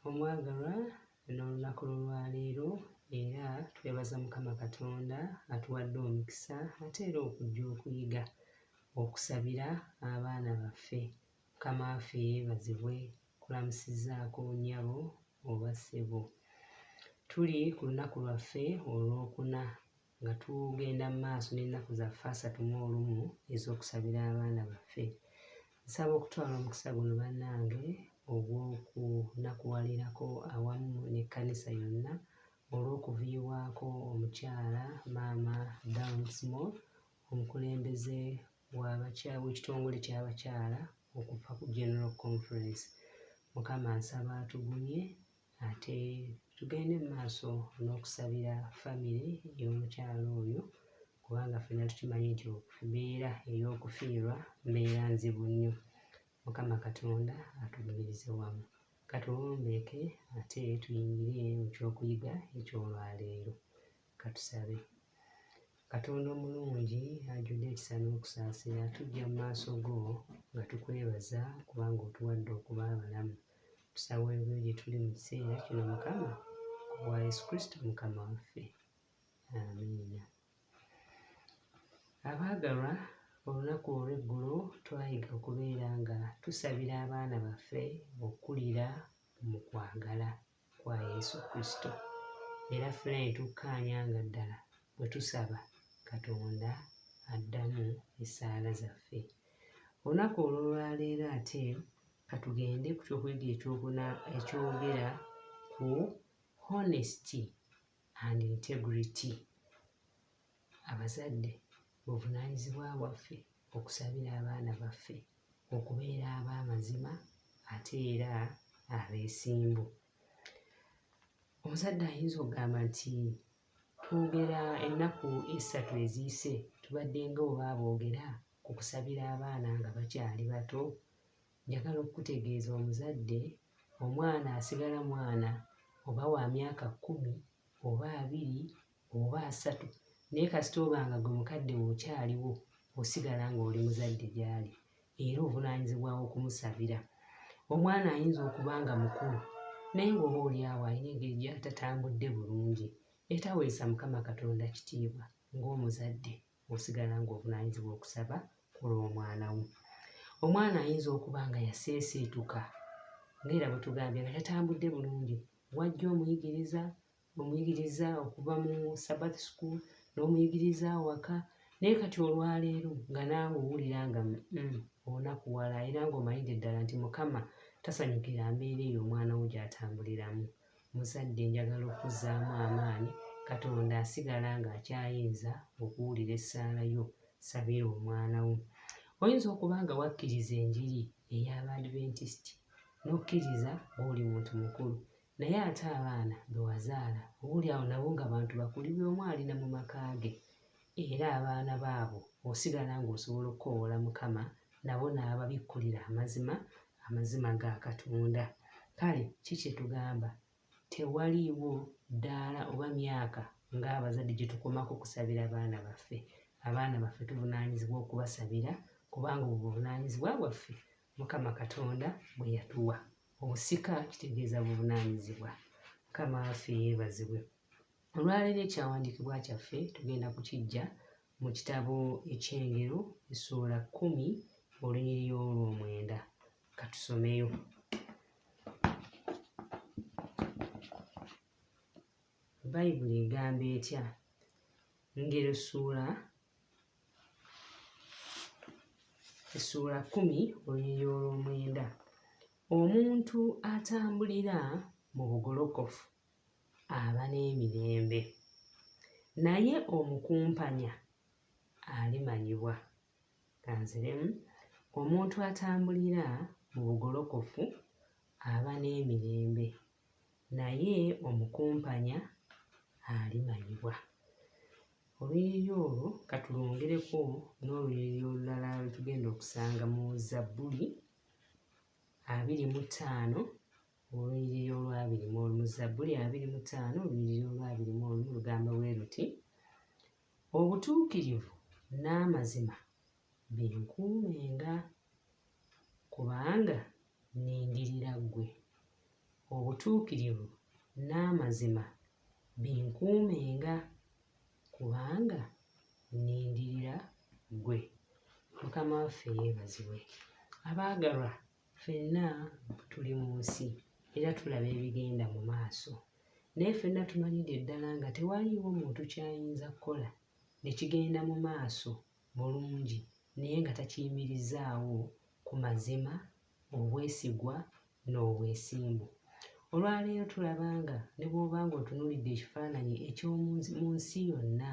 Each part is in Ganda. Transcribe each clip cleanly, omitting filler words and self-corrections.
Omwagalwa n'olunaku lwaleero era twebaza Mukama Katonda atuwadde omukisa ate era okujja okuyiga okusabira abaana baffe. Mukama waffe yeebazibwe, kulamusizzaako nnyabo oba ssebo. Tuli ku lunaku lwaffe olwokuna nga tugenda mu maaso n'ennaku zaffe 31 ez'okusabira abaana baffe. Nsaba okutwala omukisa guno bannange ogw'okunakuwalirako awamu n'ekkanisa yonna olw'okuviibwako omukyala maama Downsmall, omukulembeze w'ekitongole ky'abakyala okuva ku General Conference. Mukama nsaba atugumye ate tugende mu maaso n'okusabira famire y'omukyala oyo kubanga ffenna tukimanyi nti embeera ey'okufiirwa mbeera nzibu nnyo. Mukama Katonda atugumirize wamu. Katuwombeeke ate tuyingire mu kyokuyiga eky'olwaleero. Katusabe. Katonda omulungi ajjudde ekisa n'okusaasira, tujja mu maaso go nga tukwebaza kubanga otuwadde okuba abalamu. Tusaba ebyo gye tuli mu kiseera kino Mukama wa Yesu Kristo Mukama waffe. Amiina. Abaagalwa, olunaku olw'eggulo twayiga okubeera nga tusabira abaana baffe okkulira mu kwagala kwa Yesu Kristo. Era ffenna ne tukkaanya nga ddala bwe tusaba Katonda addamu essaala zaffe. Olunaku olw'olwaleero ate katugende ku kyokuyiga ekyogera ku honesty and integrity. Abazadde buvunaanyizibwa bwaffe okusabira abaana baffe, okubeera ab'amazima ate era abeesimbu. Omuzadde ayinza okugamba nti twogera ennaku 3 eziyise tubadde nga oba aboogera ku kusabira abaana nga bakyali bato. Njagala okukutegeeza omuzadde, omwana asigala mwana oba wa myaka 10 oba 20 oba 3, naye kasita oba nga gwe mukadde w'okyaliwo osigala ng'oli muzadde gy'ali era ovunaanyizibwa okumusabira. Omwana ayinza okuba nga mukulu naye ng'oba oliawo alina engeri gy'atatambudde bulungi, etaweesa Mukama Katonda kitiibwa, ng'omuzadde osigala ng'ovunaanyizibwa okusaba ku lw'omwana wo. Omwana ayinza okuba nga yaseeseetuka ng'era bwe tugambye nga tatambudde bulungi, wajja omuyigiriza okuva mu Sabbath school n'omuyigiriza awaka, naye kati olwaleero nga naawe owulira nga onakuwala era ng'omanyidde ddala nti Mukama tasanyukira mbeera eyo omwana wo gy'atambuliramu. Muzadde njagala okuzzaamu amaanyi, Katonda asigala ng'akyayinza okuwulira essaala yo, sabira omwana wo. Oyinza okuba nga wakkiriza enjiri ey'Abadventist n'okkiriza ng'oli muntu mukulu, naye ate abaana be wazaala oboolyawo nabo nga bantu bakulu buli omu alina mu maka ge, era abaana baabo osigala ng'osobola okukoowoola Mukama nabo n'ababikkulira amazima ga Katonda. Kale ki kye tugamba? Tewaliiwo ddaala oba myaka ng'abazadde gye tukomako kusabira abaana baffe. Abaana baffe tuvunaanyizibwa okubasabira kubanga obwo buvunaanyizibwa bwaffe Mukama Katonda bwe yatuwa. Obusika kitegeeza buvunaanyizibwa. Mukama waffe yeebazibwe. Olwaleero ekyawandiikibwa kyaffe tugenda kukiggya mu kitabo eky'Engero essuula 10 olunyiriri olw'omwenda. Katusomeyo. Bayibuli egamba etya? Ngero essuula 10 olunyiriri olw'omwenda. Omuntu atambulira mu bugolokofu aba n'emirembe, naye omukumpanya alimanyibwa. Kanziremu. Omuntu atambulira mu bugolokofu aba n'emirembe, naye omukumpanya alimanyibwa. Olunyiriri olwo katulwongereko n'olunyiriri olulala lwe tugenda okusanga mu Zabbuli 25 olunyiriri olw'21. Mu Zabbuli 25 olunyiriri olw'21 lugamba bwe luti: obutuukirivu n'amazima binkuumenga, kubanga nnindirira ggwe. obutuukirivu n'amazima binkuumenga, kubanga nnindirira ggwe. Mukama waffe yeebazibwe. Abaagalwa, ffenna tuli mu nsi era tulaba ebigenda mu maaso, naye ffenna tumanidde ddala nga tewaliiwo muntu kyayinza kukola ne kigenda mu maaso bulungi naye nga takiyimirizzaawo ku mazima, obwesigwa n'obwesimbu. Olwaleero tulaba nga ne bw'oba ng'otunuulidde ekifaananyi mu nsi yonna,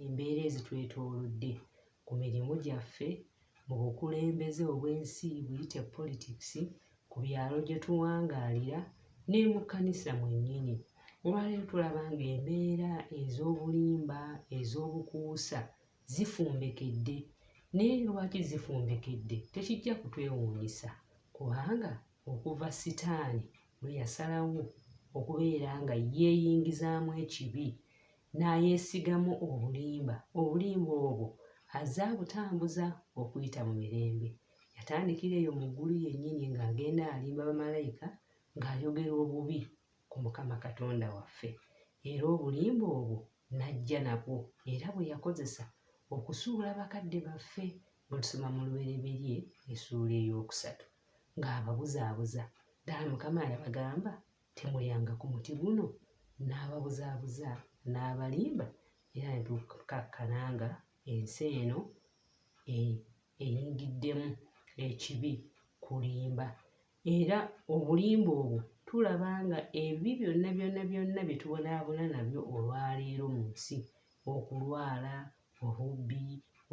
embeera ezitwetoolodde, ku mirimu gyaffe, mu bukulembeze obw'ensi buyite politics, ku byalo gye tuwangaalira ne mu kkanisa mwennyini. Olwaleero tulaba ng'embeera ez'obulimba, ez'obukuusa zifumbekedde. Naye lwaki zifumbekedde tekijja kutwewuunyisa, kubanga okuva Sitaani lwe yasalawo okubeera nga yeeyingizaamu ekibi n'ayeesigamu obulimba, obulimba obwo azze abutambuza okuyita mu mirembe. Yatandikira eyo mu ggulu yennyini ng'agenda alimba bamalayika ng'ayogera obubi ku Mukama Katonda waffe. Era obulimba obwo n'ajja nabwo era bwe yakozesa okusuula bakadde baffe bwe tusoma mu Lubereberye essuula ey'okusatu ng'ababuzaabuza. Ddala Mukama yabagamba temulyanga ku muti guno, n'ababuzaabuza n'abalimba, era ne tukakkana nga ensi eno eyingiddemu ekibi kulimba. Era obulimba obwo tulaba nga ebibi byonna byonna byonna bye tubonaabona nabyo olwaleero mu nsi, okulwala, obubbi,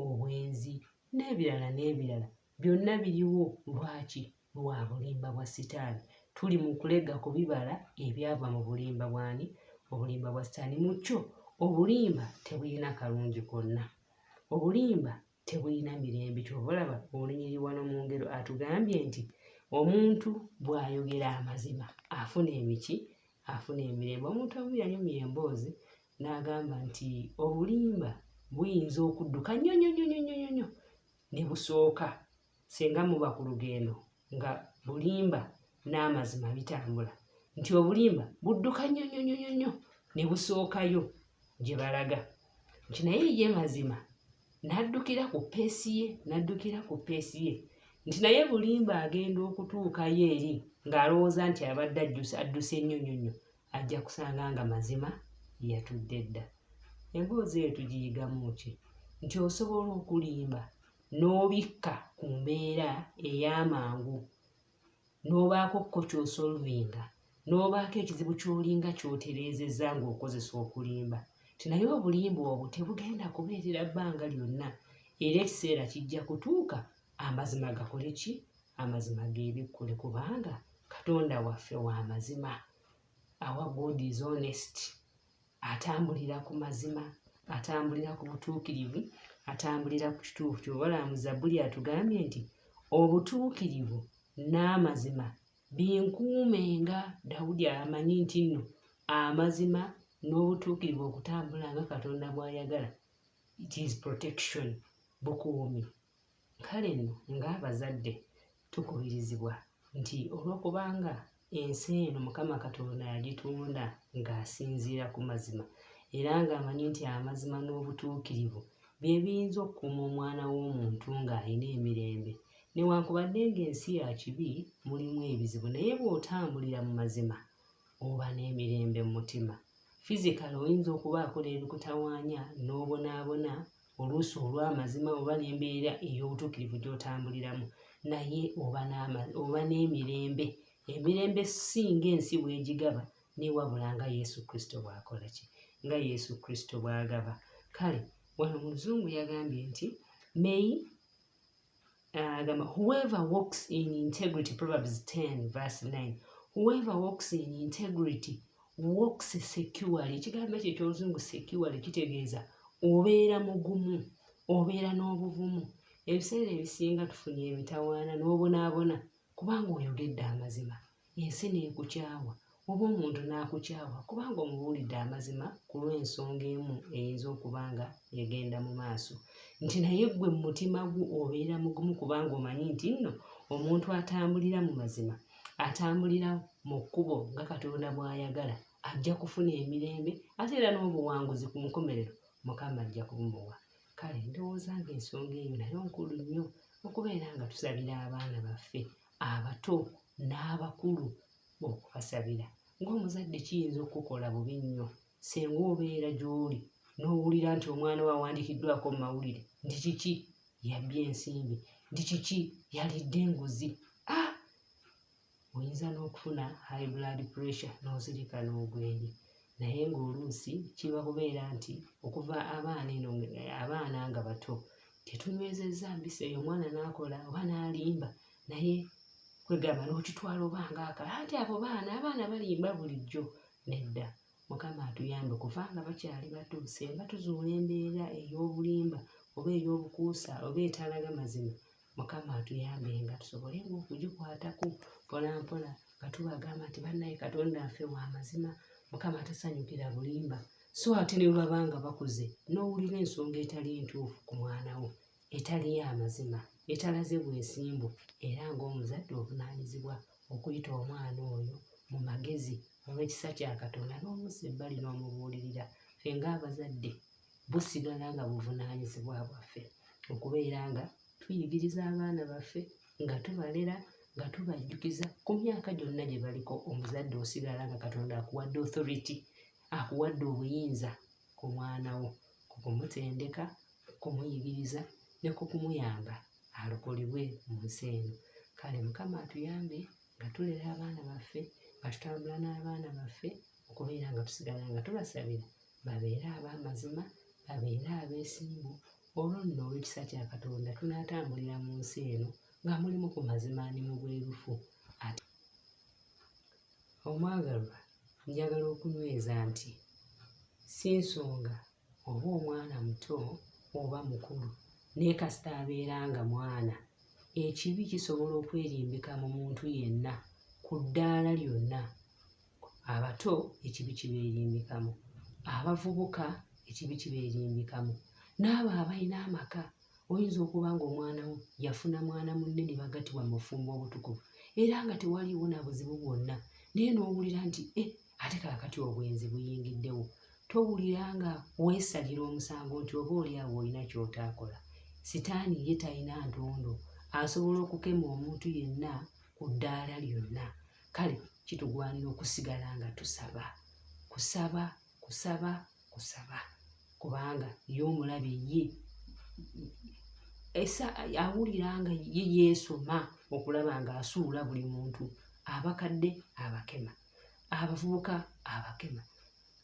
obwenzi n'ebirala n'ebirala, byonna biriwo. Lwaki? Lwa bulimba bwa Sitaani. Tuli mu kulega ku bibala ebyava mu bulimba bwani? Obulimba bwa Sitaani. Mu kyo obulimba tebulina kalungi konna, obulimba tebulina mirembe. Kyova olaba olunyiri wano mu ngero atugambye nti omuntu bw'ayogera amazima afuna emiki? Afuna emirembe. Omuntu omu yanyumya emboozi n'agamba nti obulimba buyinza okudduka nnyo nnyo nnyo nnyo nnyo nnyo ne busooka singa muba ku lugendo nga bulimba n'amazima bitambula, nti obulimba budduka nnyo nnyo nnyo nnyo ne busookayo gye balaga, nti naye ye mazima n'addukira ku ppeesi ye, n'addukira ku ppeesi ye, nti naye bulimba agenda okutuukayo eri ng'alowooza nti abadde adduse nnyo nnyo nnyo, ajja kusanga nga mazima yatudde dda. Emboozi eyo tugiyigamu ki? Nti osobola okulimba n'obikka ku mbeera ey'amangu, n'obaako kko ky'osolvinga, n'obaako ekizibu ky'olinga ky'otereezezza ng'okozesa okulimba. Nti naye obulimba obwo tebugenda kubeerera bbanga lyonna, era ekiseera kijja kutuuka amazima gakole ki? Amazima geebikkule, kubanga Katonda waffe wa mazima. Our God is honest. Atambulira ku mazima, atambulira ku butuukirivu, atambulira ku kituufu. Ky'obalaba mu Zabbuli atugambye nti obutuukirivu n'amazima binkuumenga. Dawudi amanyi nti nno amazima n'obutuukirivu okutambula nga Katonda bw'ayagala, it is protection, bukuumi. Kale nno ng'abazadde tukubirizibwa nti olw'okubanga ensi eno Mukama Katonda yagitonda ng'asinziira ku mazima, era ng'amanyi nti amazima n'obutuukirivu bye biyinza okukuuma omwana w'omuntu ng'alina emirembe. Newankubadde ng'ensi ya kibi, mulimu ebizibu, naye bw'otambulira mu mazima oba n'emirembe mu mutima. Fizikali oyinza okubaako n'ebikutawaanya n'obonaabona oluusi olw'amazima oba n'embeera ey'obutuukirivu gy'otambuliramu, naye oba n'emirembe. Emirembe singa ensi bw'egigaba n'ewabula nga Yesu Kristo bw'akola ki? Nga Yesu Kristo bw'agaba. Kale wano mu Luzungu yagambye nti whoever walks in integrity, Proverbs 10 verse 9, whoever walks in integrity walks securely. Ekigambo ekyo eky'Oluzungu securely kitegeeza obeera mugumu, obeera n'obuvumu. Ebiseera ebisinga tufunye emitawaana n'obonaabona kubanga oyogedde amazima, ensi n'ekukyawa oba omuntu n'akukyawa kubanga omubuulidde amazima ku lw'ensonga emu eyinza okuba nga egenda mu maaso. Nti naye ggwe mu mutima gwo obeera mugumu kubanga omanyi nti nno omuntu atambulira mu mazima atambulira mu kkubo nga Katonda bw'ayagala ajja kufuna emirembe ate era n'obuwanguzi ku nkomerero Mukama ajja kubumuwa. Kale ndowooza ng'ensonga eyo nayo nkulu nnyo okubeera nga tusabira abaana baffe abato n'abakulu okubasabira. Ng'omuzadde kiyinza okukola bubi nnyo singa obeera gy'oli n'owulira nti omwana we awandiikiddwako mu mawulire ndi kiki yabbye ensimbi, ndi kiki yalidde enguzi. Oyinza n'okufuna high blood pressure n'ozirika n'ogwenge. Naye ng'oluusi kiba kubeera nti okuva abaana nga bato tetunywezezza mpisa eyo, omwana n'akola oba n'alimba naye kwegamba n'okitwala oba ng'akala anti abo abaana balimba bulijjo. Nedda, Mukama atuyambe okuva nga bakyali bato singa tuzuula embeera ey'obulimba oba ey'obukuusa oba etalaga mazima, Mukama atuyambe nga tusobole okugikwatako mpola mpola nga tubagamba nti bannaye Katonda affe wa mazima, Mukama tasanyukira bulimba. So ate ne bwe baba nga bakuze n'owulira ensonga etali ntuufu ku mwana wo, etali y'amazima, etalaze bwesimbu, era ng'omuzadde ovunaanyizibwa okuyita omwana oyo mu magezi olw'ekisa kya Katonda n'omuzza ebbali n'omubuulirira. Ffe ng'abazadde busigala nga buvunaanyizibwa bwaffe okubeera nga tuyigiriza abaana baffe nga tubalera nga tubajjukiza ku myaka gyonna gye baliko. Omuzadde osigala nga Katonda akuwadde authority, akuwadde obuyinza ku mwana wo, ku kumutendeka, kumuyigiriza ne ku kumuyamba alokolebwe mu nsi eno. Kale Mukama atuyambe nga tulera abaana baffe, nga tutambula n'abaana baffe okubeera nga tusigala nga tubasabira babeere ab'amazima, babeere abeesimbu. Olwo nno olw'ekisa kya Katonda tunaatambulira mu nsi eno nga mulimu ku mazima ne mu bwerufu. Omwagalwa, njagala okunyweza nti si nsonga oba omwana muto oba mukulu, naye kasita abeera nga mwana, ekibi kisobola okwerimbika mu muntu yenna ku ddaala lyonna. Abato ekibi kibeerimbikamu, abavubuka ekibi kibeerimbikamu, n'abo abalina amaka. Oyinza okuba ng'omwana wo yafuna mwana munne ne bagatibwa mu bufumbo obutukuvu era nga tewaliiwo na buzibu bwonna, naye n'owulira nti ate kaakati obwenzi buyingiddewo. Towulira nga weesalira omusango nti oba oli awo olina ky'otaakola. Sitaani ye talina ntondo, asobola okukema omuntu yenna ku ddaala lyonna. Kale kitugwanira okusigala nga tusaba, kubanga ye omulabe ye awulira nga ye yeesoma okulaba ng'asuula buli muntu, abakadde abakema, abavubuka abakema,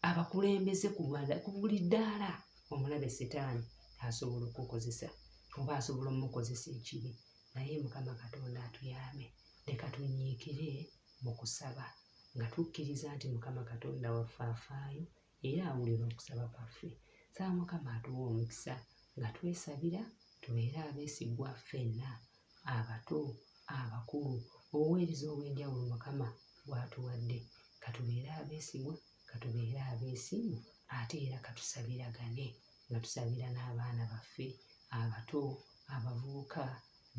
abakulembeze ku buli ddaala. Omulabe Setaani asobola okukozesa oba asobola omukozesa ekibi. Naye Mukama Katonda atuyambe, leka tunyiikire mu kusaba nga tukkiriza nti Mukama Katonda waffe afaayo era awulira okusaba kwaffe. Saba Mukama atuwa omukisa nga twesabira tubeere abeesigwa ffenna, abato, abakulu, obuweereza obw'enjawulo Mukama bw'atuwadde. Katubeere abeesigwa, katubeere abeesimu, ate era katusabiragane nga tusabira n'abaana baffe abato, abavubuka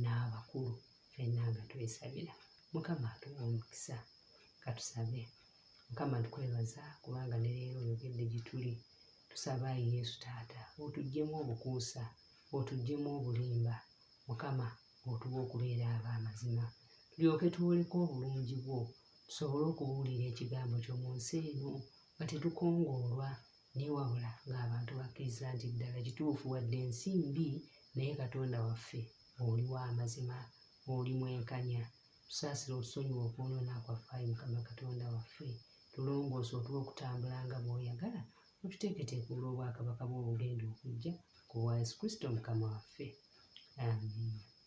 n'abakulu, ffenna nga twesabira. Mukama atuwa omukisa. Katusabe. Mukama tukwebaza kubanga ne leero oyogedde gye tuli. Tusaba Yesu Taata otuggyemu obukuusa, otuggyemu obulimba. Mukama otuwe okubeera ab'amazima, tulyoke tuwoleko obulungi bwo, tusobole okubuulira ekigambo kyo mu nsi eno nga tetukongoolwa, naye wabula ng'abantu bakkiriza nti ddala kituufu wadde ensi mbi naye Katonda waffe oli w'amazima, oli mwenkanya. Tusaasire otusonyiwa okwonoona kwaffe, Ayi Mukama Katonda waffe. Tulongoose otuwe okutambula nga bw'oyagala, otuteeketeeke olw'obwakabaka bw'obugenda okujja ku bwa Yesu Kristo Mukama waffe. Amiina.